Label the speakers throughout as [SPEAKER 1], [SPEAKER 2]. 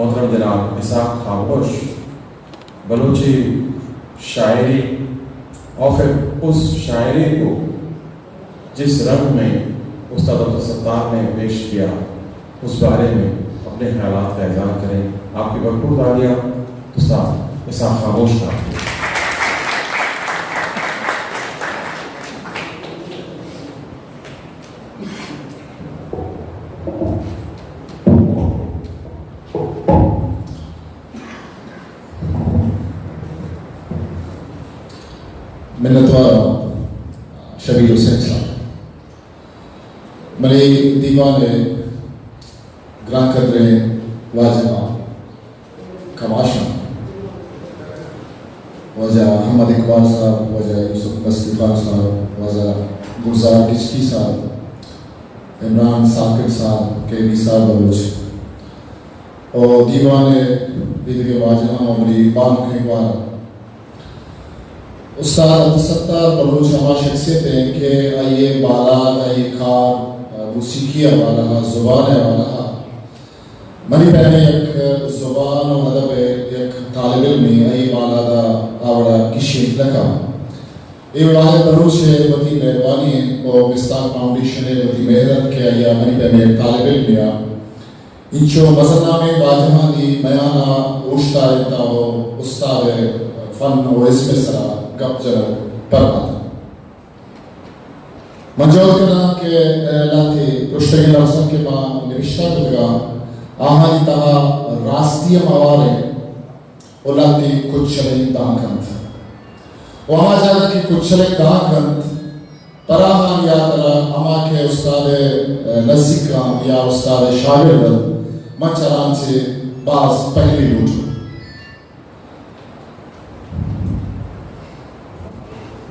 [SPEAKER 1] मोहतरम जनाब इसाक खामोश बलूची शायरी और फिर उस शायरी को जिस रंग में उस्ताद अब्दुल सत्तार ने पेश किया उस बारे में अपने ख्यालात का इज़हार करें। आपकी भरपूर तालियां उस्ताद इसाक खामोश का।
[SPEAKER 2] मिन्नतवा शबीर हुसैन साहब मेरे दीवान ग्रां कदरे वाजना कमाशा वजह अहमद इकबाल साहब वजह यूसुफ मस्ती खान साहब वजह गुलजार किश्ती साहब इमरान साकिब साहब के निसार बलूच और दीवान विद वाजना और मेरी बाल के बार उस्ताद अब्दुल सत्तार बलूच हमारा शख्सियत है कि ये बालाग ये खार मूसीकी वाला ज़ुबान है वाला मनी पहले एक ज़ुबान और अदब एक तालिब इल्म ये वाला दा आवड़ा किशी लगा ये वाला बलूच है वती मेहरबानी और मिस्ताक फाउंडेशन है वती मेहनत के या मनी पहले एक तालिब इल्म या इंचो मज़नामे वाजहा दी बयाना उस्ता रहता हो उस्ताद फन और इसमें सरा गप जरा पर मंजूर करना के लाते रुश्ते लफ्ज़ों के बाद निविष्टा दुर्गा आहानी तहा राष्ट्रीय मवारे और लाते कुछ चले दांकंत वहाँ जाना कि कुछ चले दांकंत पराहान या तरा अमा के उस्ताद नज़ीका या उस्ताद शागिर्द मंचरान से बाज पहली लूट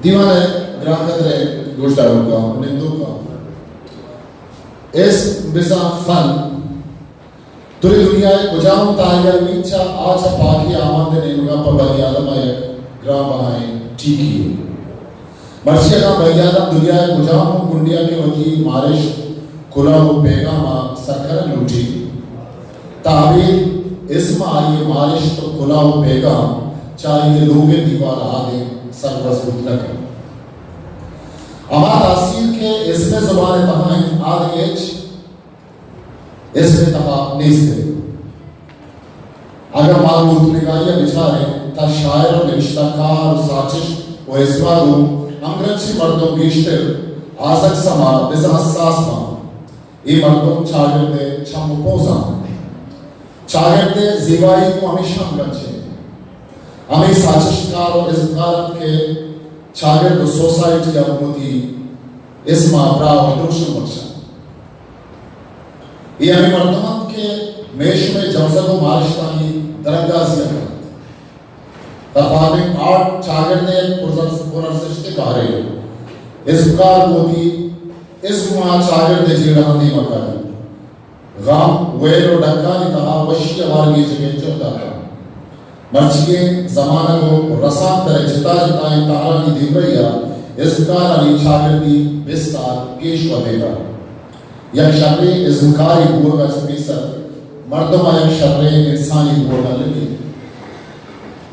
[SPEAKER 2] दीवाने ग्रां कदरे गोश्तारों का निंदों का इस बिज़ा फन तुरी दुनिया एक उजाम तायर मीचा आज पाकी आमद ने नुगा पर बनियादम एक ग्रां बहाए ठीकी मर्शिया का बनियादम दुनिया एक उजाम कुंडिया के वजी मारिश कुला वो पैगामा सरकर लूटी ताबीर इसमा ये मारिश तो कुला वो पैगाम चाहिए लोगे दीवार आगे सरवस उतलक अमा तासीर के इसमें ज़बान तहा आदि एच इसमें तहा नीस्ते अगर मालूम निकालिया बिचारे ता शायर और निश्ताकार साचिश व इसवादु अंग्रेजी मर्दों बीश्तर आज़क समा बिज़ा हस्सास मा ये मर्दों चागिर्दे छम पोज़ा चागिर्दे ज़िवाई को हमेशा गंचे हमें साजिशकार और इज़्ज़तकार के चागिर्द सोसाइटी या मोदी इसमा ब्राव रोशन बख्शा ये हमें मर्दमन के मेश में जमज़ब व मारिशतानी दरंगाज़ी करत तफाविक आर्ट चागिर्द पुरज़िश्ते कारे इज़्ज़तकार मोदी इसमा चागिर्द जीरानी मकानी गाम वेल और डक्कानी तहा वशी वारगी जगह चौथा मर्चिए ज़माना को रसात तरह जिता जिता तारानी दिवरिया इज़्ज़तकार अली शागिर्दी बिस्तार केश वदेगा यह शर्रे इज़्ज़तकारी बुआ का स्पेसर मर्दमा यह शर्रे इंसानी बुआ का लगी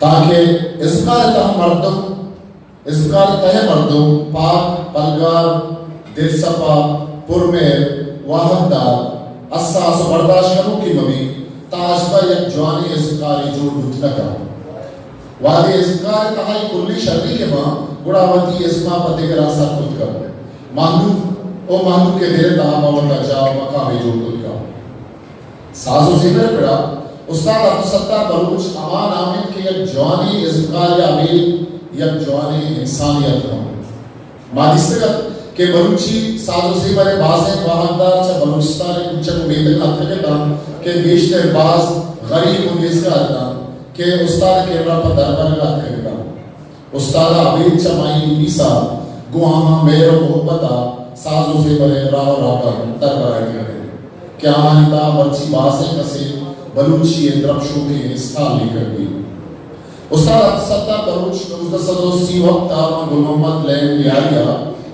[SPEAKER 2] ताकि इज़्ज़तकार तह मर्दम इज़्ज़तकार तह मर्दम पाक पलगार दिलसपा पुरमेर वाहदार अस्सास बर्दाश्त करूँ की मवी ताजबा एक जवानी इज़्ज़तकारी जोड़ बुझना का वादे इज़्ज़तकार तहाई कुल्ली शर्री के मां गुड़ावती इस्मा पते के रास्ता खुद कर मानू के दिल तहा मवता जाओ मकामी जोड़ खुद का साजो जिगर पड़ा उस्ताद अब्दुल सत्तार बलूच अमान आमिन के एक जवानी इज़्ज़तकार या अमीर एक जवानी इंसानियत का मादिस्तगत के बलूची साजो से बड़े बाज़े वाहदार से बलूचिस्तान के कुछ उम्मीद का के काम के बेशतर बाज गरीब उन्नीस का आता के उस्ताद के पर दरबार का करेगा उस्ताद अबीद चमाई नीसा गुआमा मेरे मोहब्बता साजो से बड़े राव राका दरबार के क्या मानता बच्ची बाज़े कसे बलूची इंद्रशु के स्थान लेकर गई उस्ताद अब्दुल सत्तार बलूच मुज़्ज़ज़ वक्त गुल मोहम्मद लैन यारिया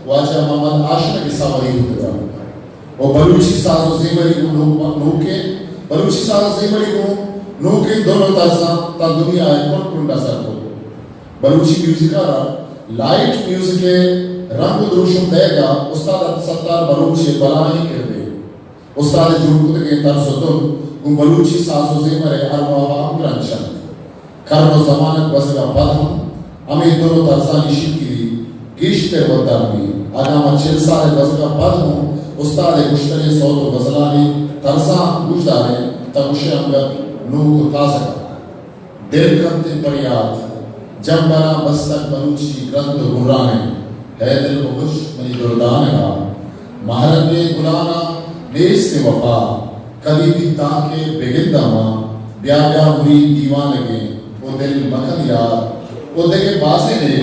[SPEAKER 2] वाजा मोहम्मद आशिक के सावरी होगा और बलूची साजो ज़ेवरी को लोग के बलूची साजो ज़ेवरी को नू के दोनों तरसा ता दुनिया है कौन कुंडा सर को बलूची म्यूजिक आ लाइट म्यूजिक के रंग द्रुशुम देगा उस्ताद सत्तार बलूची बलाही कर दे उस्ताद जुड़कुत के तरसो तो उन बलूची सासो से मरे अरवा अमरंशन कर्म जमानत बसगा बदम अमी दोनों तरसा निशित की गिश्ते वदामी आगाम चिल्सा है बसगा बदम उस्ताद गुश्तरे सौतो बसलानी तरसा गुश्तारे तमुशे अंगर नू को ताज़ा दिल करते परियाद जंबरा बस्तक बलूची ग्रंथ गुराने है दिल बुश मनी दुर्दान का महारते गुलाना नेस से वफा कभी भी ताके बेगिंदा मां ब्या मुरी दीवान लगे वो दिल मखन यार वो देखे बासे ने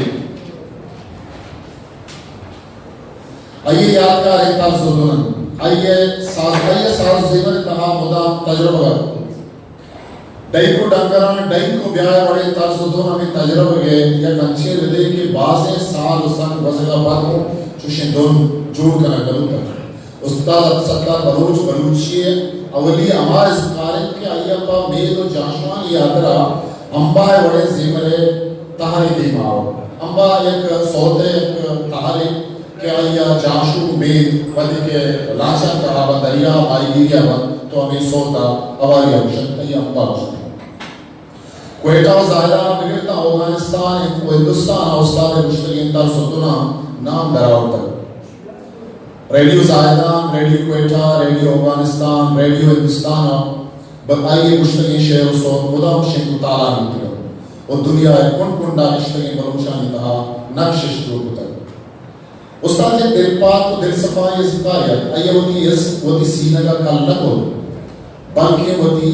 [SPEAKER 2] आइए यादगार एक तार सुनन आइए साज जीवन कहा मुदा तजुर्बा डाइको डंगरान डाइको ब्याह बड़े तार सुनन हमें तजुर्बा के या कंचे हृदय के बासे साल संग बसगा बाको चुशिन दोन जोड़ कर करूँगा उस्ताद सत्तार बलूच बलूची अवली हमारे कार्य के अय्यप्पा मेलो जाशवान यात्रा अंबा बड़े जीवरे तहारी दिमाग अंबा एक सौदे एक तहारी के अय्या जाशु मेल पति के लाचा का दरिया मारी गिरिया बन तो हमें सोता अवारी अवश्य नहीं अंबा क्वेटा ज़ाहिरा बिगड़ता अफगानिस्तान हिंदुस्तान उस्ताद मुश्तगिन तर सुना नाम दरावता रेडियो ज़ाहिरान radio Quetta radio Afghanistan radio Hindustan बताइए मुश्तगिन शेर सो मुदा मुश्किल ताला निकलो और दुनिया कौन कौन डालिश्तगिन बलूशानी तहा नक्शिश रूपता उस्ताद ये दिल पाक तो दिल सफाई ज़िकाया आइए वो ती सीना का कल नको बल्कि वो ती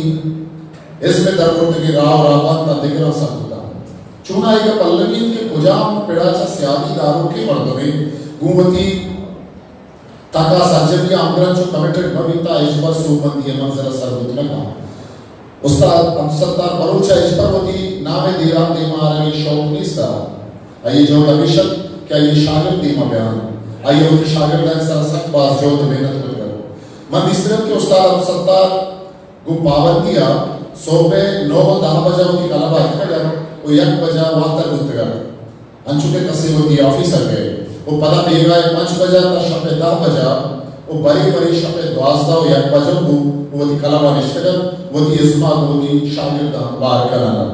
[SPEAKER 2] इसमें दरपुरते की राव रावण ता दिखरा सकता चुना एक पल्लवीन के कुजाम पेड़ाचा स्यादी दारू के मर्दवे गुमती ताका सर्जरी आमग्रह जो कमिटेड भविता इस पर सुबंधी है मंजर सरबत लगा उस्ताद अमसत्तार बलूचा इस पर होती नामे दीराम देमा रही शौक निस्ता आइए जो कमिशन क्या ये शागिर्द देमा बयान आइए वो शागिर्द है सरसक बाज जो तो मेहनत कर करो मन इसरत के उस्ताद अमसत्तार गु पाबंदिया सोबे 9-10 बजे होती कलाबा इतना वो 1 बजे वातर होते कर अंशु के कसे होती ऑफिसर गए वो पता बेगा 5 बजे ता शपे 10 बजे वो बड़ी शपे 12 बजे वो दी कलाबा निश्चय वो दी इस्मा वो दी शागिर्द बार कराना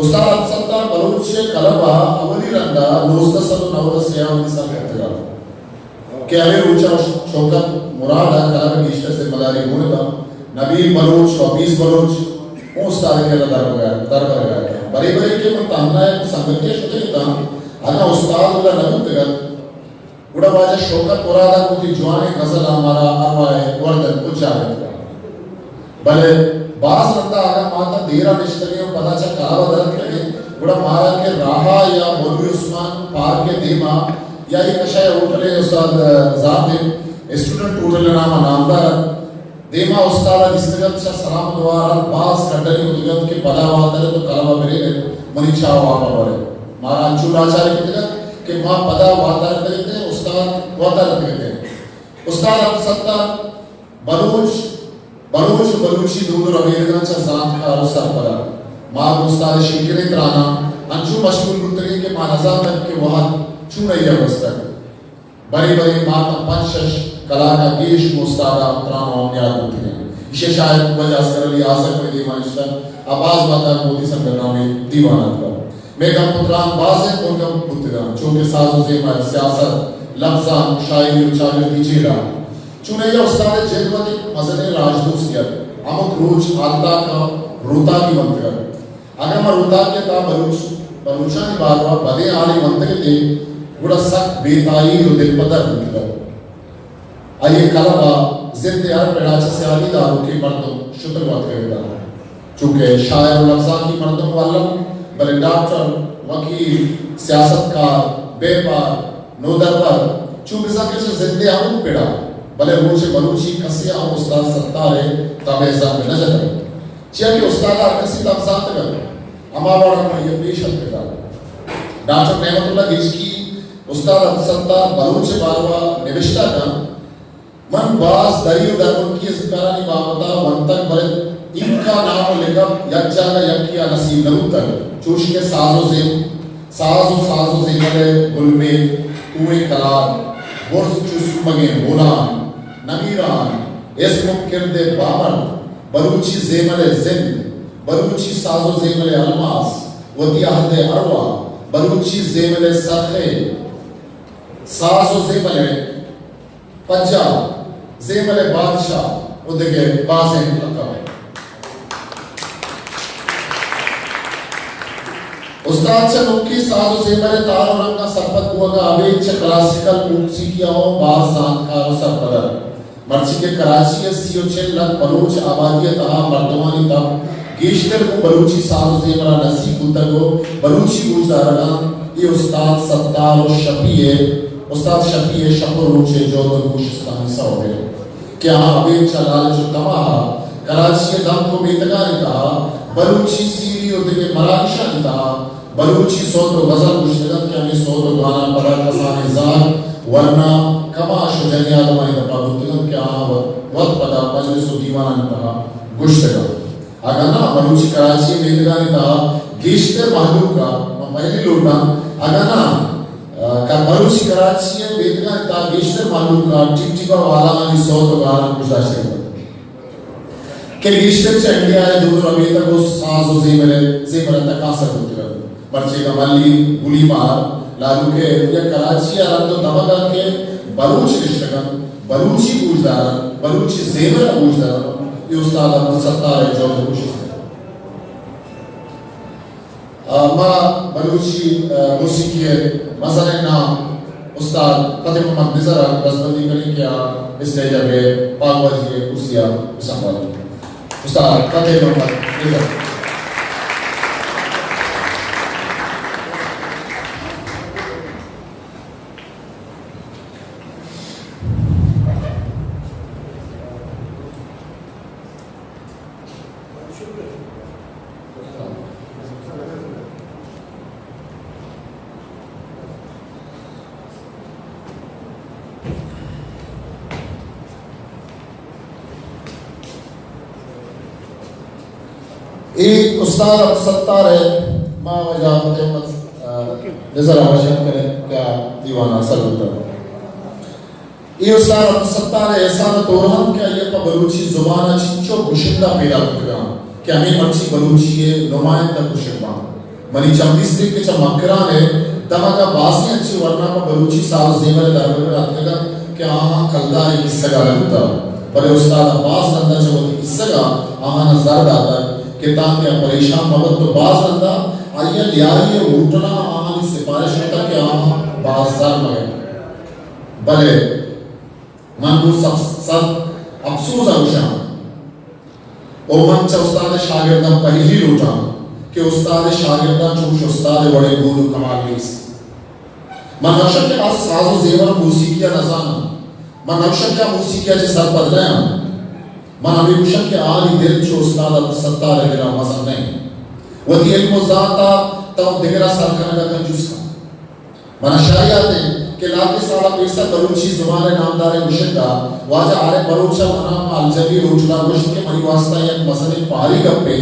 [SPEAKER 2] उस्ताद अमसत्तार बलूच से कलाबा अवली रंदा 1990 से हम सब करते रहा क्या है ऊंचा शौकत मुराद कलाबा की इश्ते से मदारी होने नबील बलूच शौबीस बलूच उस्ताद के दर पर गया बड़ी के मन ताना है संगठन शुद्ध था आना उस्ताद वाला नबी तक उड़ा बाजा शौकत मुरादा को की जवानी गजल हमारा अरवाए वर्दन कुछ आ गया भले बास रंदा आगा माता देरा निश्चय पता चा कलावा दरत लगे उड़ा मारा के राहा या मौलवी उस्मान पार के देमा या ये कशाय उठले उस्ताद जाबिर स्टूडेंट उठले नामदार देमा उस्ताद दिस्तगत चा सलाम द्वारा बास कंडली उद्गत के पदावा दरे तो कलावा मेरे मनीषा वापा बरे मारा अंचुलाचार्य उद्गत के मां पदा वातर करते उस्ताद वातर करते उस्ताद अमसत्तार बलूची दूर अमेरिका चा जान का अवसर पड़ा मां उस्ताद शिकरे त्राना अंचु मशगूल गुतरी के मानजा तक के वहां चुनैया बस्तर बड़ी माता पंचश कला का देश मुस्तादा त्राना याद होती है इसे शायद वजह असर अली आसर में दीवानिश्ता आवाज माता मोदी संगठन में दीवाना था मेघम पुत्रान बाज़े उनका पुत्रा चूँकि साजो से मैं सियासत लफ्ज़ान शायरी उचाले दीजिएगा चुने या उस्ताद जेलवती मज़ने राजदूत किया अमुक रोज आता का रूता की मंत्र अगर मैं रूता के ता बलूचा की बात हुआ बदे आली मंत्र के गुड़ा सख्त बेताई रो दिल पदर निकला आइए कलाबा जिंदे यार पेड़ाचा से आली दारू की मर्दों शुक्रवार करेगा चूँकि शायर लफ्ज़ान की मर्दों वाला बले डॉक्टर वकील सियासतकार बेपार नोदरबार चुंबिजा के से जिंदे आऊं पेड़ा भले रोजे बलूची कसी आऊं उस्ताद सत्तारे तबे जान में नजर आए चिया के उस्ताद कसी तबजात कर अमावाड़ा में ये पेश करता डॉक्टर नेमतुल्लाह गिचकी उस्ताद सत्तार बलूची बारवा निविष्टा का मन बास दरियो दरमुन की ज़िकारानी बावता वंतक बले इनका नाम लेकर यज्ञाला यज्ञिया नसीब नमुतर चूश के साजो ज़ेमले गुलमे कुएं कलार बोर्स चूस मगे बोला नमीरान एस्मुक किरदे बाबर बलूची ज़ेमले जिंद बलूची साजो ज़ेमले अलमास वदियाहदे अरवा बलूची ज़ेमले सरखे साजो ज़ेमले पंजाब ज़ेमले बादशाह उदगे बाज़े अकबर उस्ताद से मुख्य साजो ज़ेमले तारो रंगा सरपत हुआ अबेच क्लासिकल मूसिकियाओं बाज जानकारों सरपदर मर्ची के कराची सीओ लग बलूच आबादी तहा मर्दवानी तब गेशतर को बलूची साजो ज़ेमला नसीब उतगो बलूची गुजदारना ये उस्ताद सत्तार और उस्ताद शफी शफर रूचे जो तो गुशिस्तानी सौबे क्या अबेच चलाल जो तमाहा कराची दम को बेतगारी तहा बलूची सीरी और दिगे मराठा तहा बलूची सोतो गजल मुश्तगत के हमें सोतो गाना पड़ा कसाने ज़ार वरना कमाश जनिया दमाई दपा बुद्धिगत के वक्त पदा मजलिस दीवाना तहा गुश्तगत अगर ना बलूची कराची बेतगारी तहा गेशतर महलूम का पहले लोटा अगर ना का बलूची कराची बेतगारी तहा गेशतर महलूम का टिप वाला मानी सोतो गाना गुजाशे के गेशतर से इंडिया है दूर अभी तक उस साजो ज़ेमले तकासर होती है पर्चे का मल्ली गुली मार लालू के या कराची आरंदो दमगा के बलूच रिश्तगन बलूची गुजदार बलूची ज़ेमला गुजदार ये उस्ताद अब्दुल सत्तार है जो गुशिस्तान माँ बलूची मूसिकी मज़ारे नाम उस्ताद फ़तेह मोहम्मद निज़ार रज़बंदी करें क्या इस जगह पे पागवाजी कुर्सियाँ संभाल उस्ताद फ़तेह मोहम्मद निज़ार एक उस्ताद अब सत्तार है माँ वजह नजर आवश्यक करें क्या दीवाना सर ये उस्ताद अब सत्तार है ऐसा न तोरहम क्या ये पर बलूची जुबान चिंचो गुशिंदा पैदा होगा क्या हमें मर्ची बलूची है नुमाइंदा गुशिंदा मनी चंबीस्त्री के चमकरा ने तमाका बासी अच्छी वरना पर बलूची साल ज़ेमले दरबार आतेगा क्या आहा कल्दा है किस्सा का लगता पर उस्ताद अब्बास नंदा जब वो किस्सा का आहा नजर आता किताब के परेशान मदद तो बाज नंदा आइए लियारिए उठना आहानी सिफारिश होता कि आहा बाजार में भले मन को सब अफसोस आउशान ओ मन च उस्ताद शागिर्दा पहली लूटा कि उस्ताद शागिर्दा चूश उस्ताद बड़े गुरु कमाल लीस मन नक्शा के पास साजो ज़ेवर मूसिकिया नजाना मन नक्शा क्या मूसिकिया जे सर बदलाया मन अभी मुशक के आली दिल चो उस्ताद अब्दुल सत्तार है मेरा मज़ा नहीं वो दी इल्म ज़ाता तब दिगरा सरकार का कंजूस का मन शायद के लाते साला पैसा बलूची ज़ुबान नामदार मुशक्का वाजा आरे बलूचा मनाम अलजबी रोचला गुश्त के मनी वास्ता एक मसले पारी गप्पे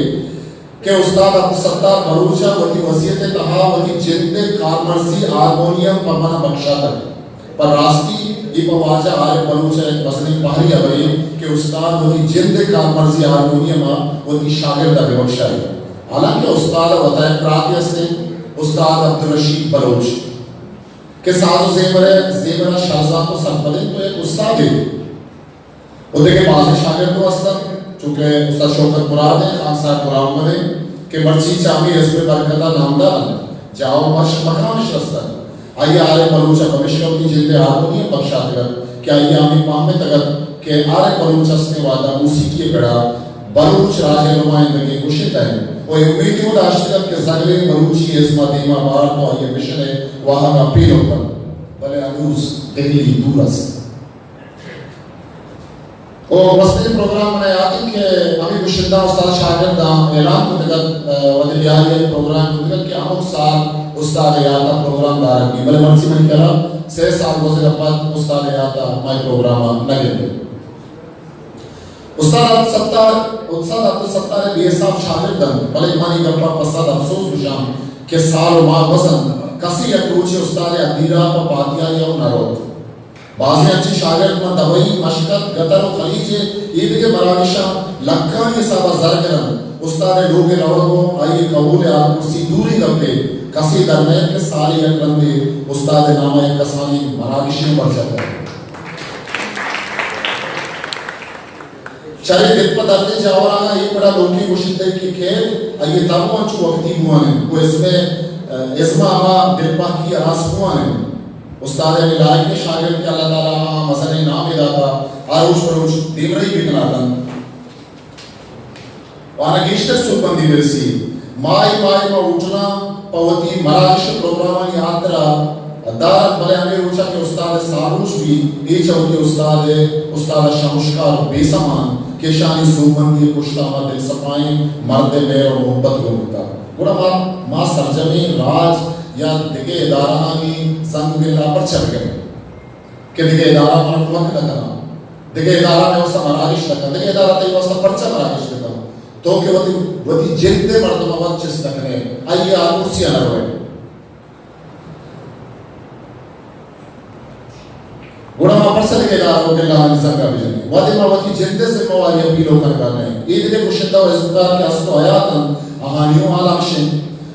[SPEAKER 2] के उस्ताद अब्दुल सत्तार बलूचा वती वसीयत तहा वती जिंदे कारमर्जी हारमोनियम पमना बख्शा तक पर रास्ती ये वाजा आरे बलूचा एक मसले पारी अबे के उस्ताद वती जिंदे कारमर्जी हारमोनियम वती शागिर्द बख्शा है हालांकि उस्ताद वताए प्राप्य से उस्ताद अब्दुल रशीद बलूच के साजो ज़ेमला शाहज़ाद को संपदित तो एक उस्ताद है उधर के पास शागिर्द तो अस्तर चूँकि उस्ताद शौकत मुराद है खान साहब मुराद है के मर्ची चामी इसमें बरकता नामदार जाओ मश मकान शस्तर आइए आरे बलूचा भविष्य की जिंदे हारमोनियम बख्शा देगा क्या ये आमी पामे तक के आरे बलूचा से वादा मूसिकी बेड़ा बलूच राजे नुमाइंदगी कुशित है वो उम्मीद हो दाश्तगत के ज़गले बलूची इस्मा दीमा बार तो ये मिशन है वहाँ का पीर होगा भले अनूस दिल्ली दूरस और मस्ती प्रोग्राम में आती कि अभी मुशिद्दा उस्ताद शागिर्द ऐलान को तक वदिलियाले प्रोग्राम को तक कि हम साल उस्ताद याता प्रोग्राम दार की भले मर्जी में करा 6 साल वज़ीर अब्बास उस्ताद याता माय प्रोग्राम लगे उस्ताद अब्दुल सत्तार बेसाब शागिर्दन भले मानी गप्पा पसाद अफसोस बुशाम के साल मा वसन कसी अटूचे उस्ताद अदीरा प पातिया या नरोत बाज़ अच्छी शागिर्द में दवाई मशकत गतर खलीजे ईद के मराविशा लक्का ये सब जरगरन उस्ताद लोगे रवो आई कबूल आल कुर्सी दूरी गप्पे कसी दरमियान के साली अकरंदे उस्ताद नामा एक कसानी मराविशी बढ़ जाता है चले दिक्कत आते जावराना एक बड़ा लोकी मुशिद्दे की खेल ये तबुआ चु वक्ती हुआ है वो इसमें इसमा आमा दिलपा की आस हुआ है उस्ताद ने लायक के शागिर्द के अल्लाह ताला मसले नाम इदाता आरुष परुष देवरई बिकनातन वाना गिश्ते सुबंदी बिरसी माई में उठना पवती मराश प्रोग्राम यात्रा दारत भले हमें उठा के उस्ताद सारुष भी ये चौथी उस्ताद शमुष्कार बेसमान केशानी सुबंदी कुश्ता दिल सफाई मर्द में और मोहब्बत गुमता बुरा माँ सरजमी राज या दिगे इदारा आनी संग बिल्ला पर चढ़ गए कि दिगे इदारा पर वक्त लगना दिगे इदारा में उसका मराइश लगना दिगे इदारा ते उसका परचा मराइश लगना तो के वती जिंदे मर्दमा वक्त जिस लगने आइए आकुर्सी आना रहे गुणा पर से के दारो के लाने संगा बिजने वादे मावती जिंदे से मवाली अपीलो कर करने ईद के मुशद्दा व इज़्कार के असतो आयातन आहानियों आलाक्शन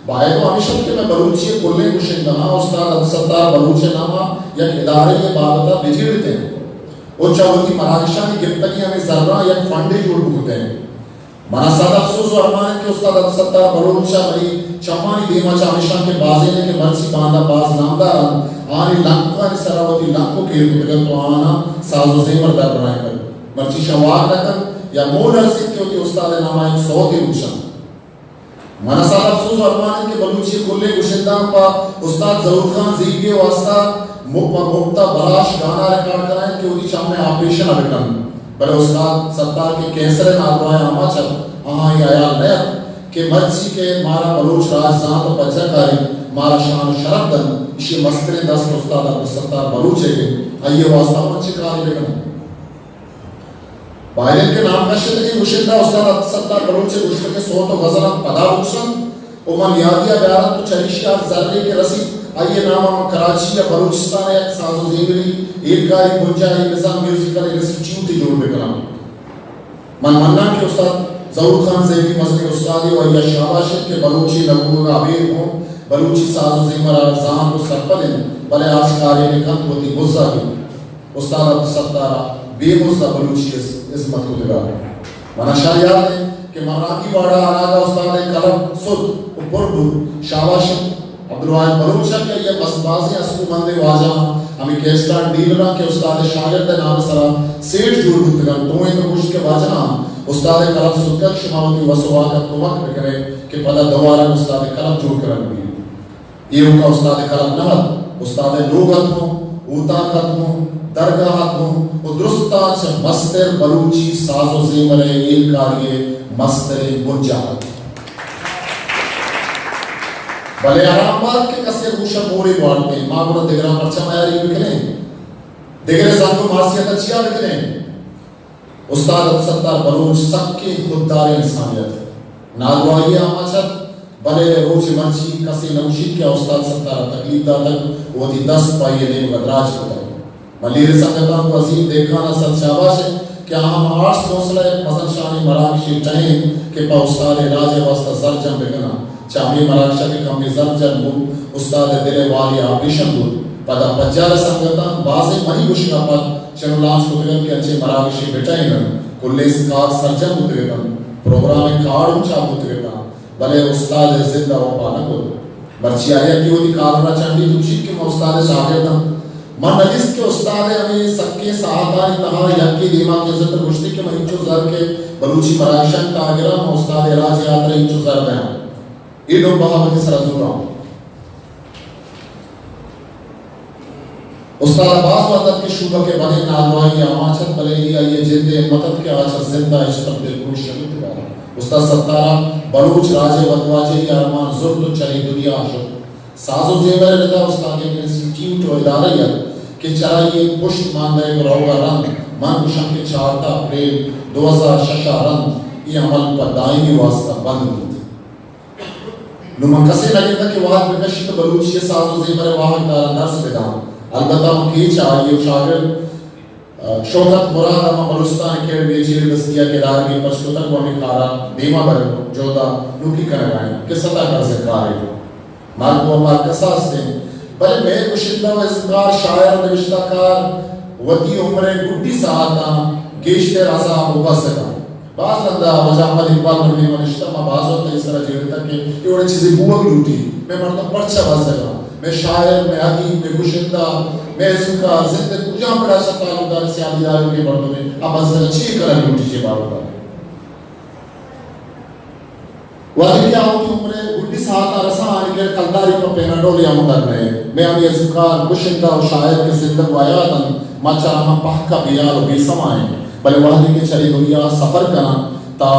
[SPEAKER 2] बाय तो हमेशा के मैं बलूची कोल्ले मुशद्दा उस्ताद अब्दुल बलूचे नामा या इदारे के बाबता बिजड़ते हैं और चावती मराठा की गिफ्तगी हमें जर्रा या फंडे जोड़ होते हैं मनासाद अफसोस और अरमान के उस्ताद अब्दुल बलूचा भाई चमानी देमा हमेशा के बाजे ने के मर्सी बांधा बाज नामदार आनी लंका ने सरावती लंको के रुतगत तो आना साजो ज़ेवर दर बनाए कर मर्ची शवार नकन या मोल अर्सिक के होती उस्ताद नामा एक सौ के रुशन मनासाद अफसोस और अरमान के बलूची कुल्ले गुशिंदाम पा उस्ताद ज़रूर खान ज़ीगे वास्ता मुक्ता बलाश गाना रिकॉर्ड कराएं कि उदी सामने ऑपरेशन अभिकन बड़े उस्ताद सत्तार के कैंसर नालवाए आमाचल आहा ये आयाल नयत के मर्जी के मारा बलूच राजजान तो बच्चाकारी मारा शान शरफदन इसी मस्करे दस उस्ताद अब्दुल सत्तार बलूचे के आइए वास्ता मंच कारी लेकर बायरन के नाम का शब्द की मुशिद्दा उस्ताद अब्दुल सत्तार बलूचे उसके के सौ तो गजला पदा उसन उमन यादिया बयान तो चरिशिया जर्रे के रसी आइए नाम हम कराची या बलूचिस्तान या साजो ज़ेवरी एक गाय बुंजाई निज़ाम म्यूजिकल इंस्टीट्यूट जोड़ बेकराम मन मन्ना के उस्ताद ज़रूर खान ज़ेवी मज़ने उस्तादी व या शाबाशित के बलूची लगूगा अबीर हो बलूची साजो ज़ेवर आज़ाम को सरपलिन भले आस्कारी ने कंत होती बुज़्ज़ा की उस्ताद अब्दुल सत्तारा बेमुज़्ज़ा बलूची इस्मत को लगा मना शायाद है कि मराठी वाड़ा आनागा उस्ताद कलम सुद उपरडू शाबाशित अब्दुल बलूचा के ये मसबाज़ी असु मंदे वाजा हमें केस्टार डीलरा के उस्ताद शागिर्द नाम सरा सेठ जोड़ गुतगन तोए तो कुछ के वाजना उस्ताद कलम सुद्दक शुमावती वसवा का तुमक बिकरे कि पदा दोबारा उस्ताद कलम जोड़ करन भी ये उनका उस्ताद कलम नहत उस्ताद लोगत हो ऊताकत हो दरगाहत हो और दुरुस्ता से मस्तर बलूची साजो ज़ेवरे एक कारिये मस्तर बुंजाहत भले आरामबाद के कसे भूषण मोरे बांटते मागुना दिगरा परचा मायारी बिकने दिगरे सांगो मासियत अच्छिया बिकने उस्ताद अब्दुल सत्तार बलूच सबके खुददार इंसानियत नागवाई आमाचत भले रोज मंची कसे नौशी के उस्ताद सत्तार तकलीफ दा तक वो दी 10 पाइये ने गदराज होता मलीर संगता को अजीम देखा ना सत शाबाश क्या हम आर्ट्स हौसला मसन शानी मराठी टाइम के पा उस्ताद राज वास्ता सरजम बिकना चामी मराठा के कमी जर्जन बुल उस्ताद दिले वाली आपिशन बुल पदा पज्जाल संगता बाजे मही बुशिना पद चनुलांच कुतगन के अच्छे Marathi बेटाइनन कुल्ले scar surgeon कुतगन programme card ऊंचा कुतगन भले उस्ताद जिंदा व पानक मर्ची आया की होती कालरा चांदी दुशिक के उस्ताद शागिर्दम मन नजिस के उस्ताद हमें सबके साहबान तहा यकी दीमा के इज्जत गुश्ती के महिचो जर के बलूची मराठा तागिरा उस्ताद राज यात्रा इंचो जर में ये लोग बहावती सरजुरा उस्ताद अब्बास वादत के शुबा के बने नालवाई आमाचत भले ये जिंदे मदद के आचर जिंदा इश्क़ बिल्कुल शहीद का उस्ताद सत्तारा बलूच राजे वदवाजे अरमान जुर्द चली दुनिया आशुक साजो ज़ेवर रदा उस्ताद के इंस्टीट्यूट और इदारा के चराइए पुष्ट मानदाय को रोगा रंग मन कुशन के 4 अप्रैल 2006 रन ये अमल पर दायमी वास्ता बंद हुई नुमा कसे लगे था कि वाद विकसित बलूचिया साजो ज़ेबर वाहक दार दर्स बेदा अलबत्ता मुखी चाहिए शागिर्द शोहत मुराद अमा बलूचिस्तान के वेजीर दस्तिया के दार में पश्तोतक वमी कारा देमा बर जोदा नुकी करगाएं कि सता कर से कार्य मार्गो मार कसास से बल में कुशिंदा व इज़कार शायर निविष्टाकार वती उम्र गुड्डी साता गेश्ते राजा मुबसदा बाज लंदा वजह अहमद इकबाल मरने वनिश्ता मा बाज होता इस तरह जीविता के ये बड़ी चीजें बुआ की लूटी मैं मरता पर्चा बाज़गा मैं शायर मैं अदीब मैं कुशिंदा मैं इज़कार जिंदगी कुछ बड़ा सतालुदार से आदिदारों के मर्दों में अब अज़र अच्छी करन लूटी के बावजूद वादी क्या होती उम्र गुड्डी साता रसा आने के कलदारी पर पेनाडोल या मुदर ने मैं अभी इज़कार कुशिंदा और शायर के जिंदगी वायातन माचा हम पक्का बियाल बेसमाए बले वादी के चली दुनिया सफर करना ता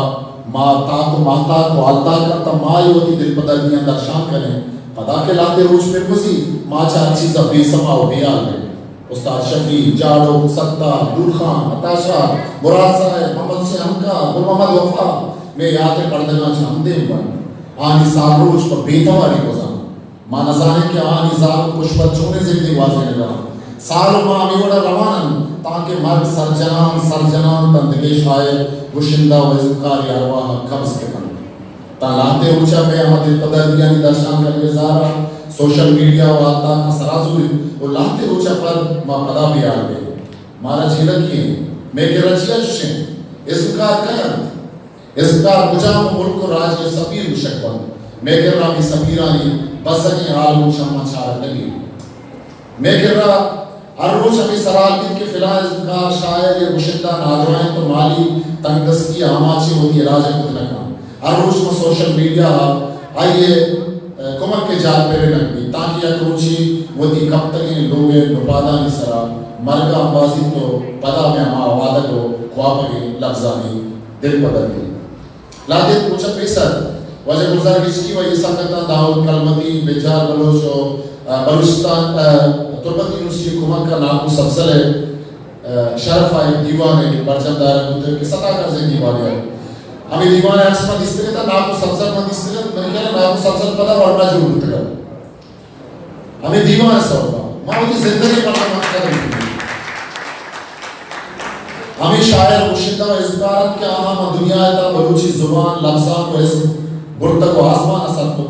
[SPEAKER 2] माता को माता को आलता कर ता माई होती दिल बदल दिया दर्शन करें पता के लाते रोज में खुशी माचा चीज बेसमा और बियाल में उस्ताद शफी जाड़ो सत्ता दूर खान नताशा मुराद साहब मोहम्मद से हमका गुल मोहम्मद वफा मैं याद पढ़ देना चाहते बन आनी सारोज पर बेतवारी को जान मां नजाने के आनी जाल पुष्प छोने जिंदगी वाजे लगा साल मां मिवड़ा रवानन ताकि मर्द सरजनान तंदगे शायर गुशिंदा व इज़कार यारवाह कब्ज़ के बन तालाते ऊंचा पे अहमद पदर दिया दर्शन कर बेजारा सोशल मीडिया व आता का सराजुल वो लाते ऊंचा पर मा पदा भी आ गए मारा झिलक की मैं के रचिया छे इज़कार कर इज़कार बुझा मुल्क राज के सफीर मुशक्कल मैं के रामी सफीरानी बसनी हाल मुशम्मा छार लगी मैं के रा हर रोज हमें सराल दिन के फिलहाल इज़कार शायर या मुशिंदा नाजवाइन तो माली तंगदस्ती आमाची होती है राजा कुछ न काम हर रोज में सोशल मीडिया आइए कुमक के जाल पे लगती ताकि या कुची वती कब तक इन लोग नुपादा नि सरा मरगा अंबाजी तो पता में हम आवादा को ख्वाब में लफ्जानी दिल बदलती लादे कुछ पैसा वजह गुजार किसकी वजह संगता दाऊद कलमती बेजार बलोच बलूचिस्तान तुर्बत यूनिवर्सिटी कुमक का नाम सब्सल है शरफ है दीवाने बरजमदार मुद्दे के सता कर से दीवाने हमें दीवाने आसमा दिसते था नाम सब्सल में दिसते मैंने कहा नाम सब्सल पता वरना जो उठता हमें दीवाने सोचा माँ की जिंदगी पता मत करें हमें शायर मुशिंदा व इज़कार के आम दुनिया का बलूची जुबान लफ्ज़ां व गुर्दा को आसमान सर को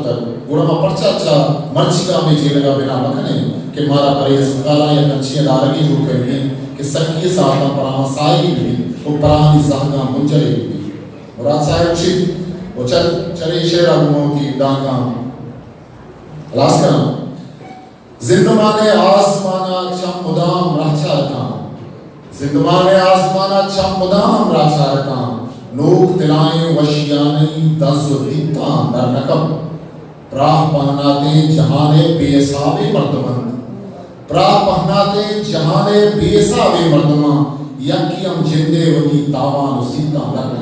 [SPEAKER 2] तर गुड़ा में पर्चा अच्छा मर्ची का में जी लगा बिना मखने कि मारा परेज काला या कंचिया दारगी जो करनी कि सकी साथा परामा साई भी वो परानी जहगा मुंजले भी मुराद साहब उसी वो चले शेर अबुओं की दांगा लास्का जिंदमाने आसमाना चम मुदाम राचा का जिंदमाने आसमाना चम मुदाम राचा का नूक तिलाएं वशियानी दज़ुद्दीता दर नकब प्राह पहनाते जहाने बेसाबे मर्दमंद प्राह पहनाते जहाने बेसाबे मर्दमा यकी हम जिंदे होती तावान उसीता लग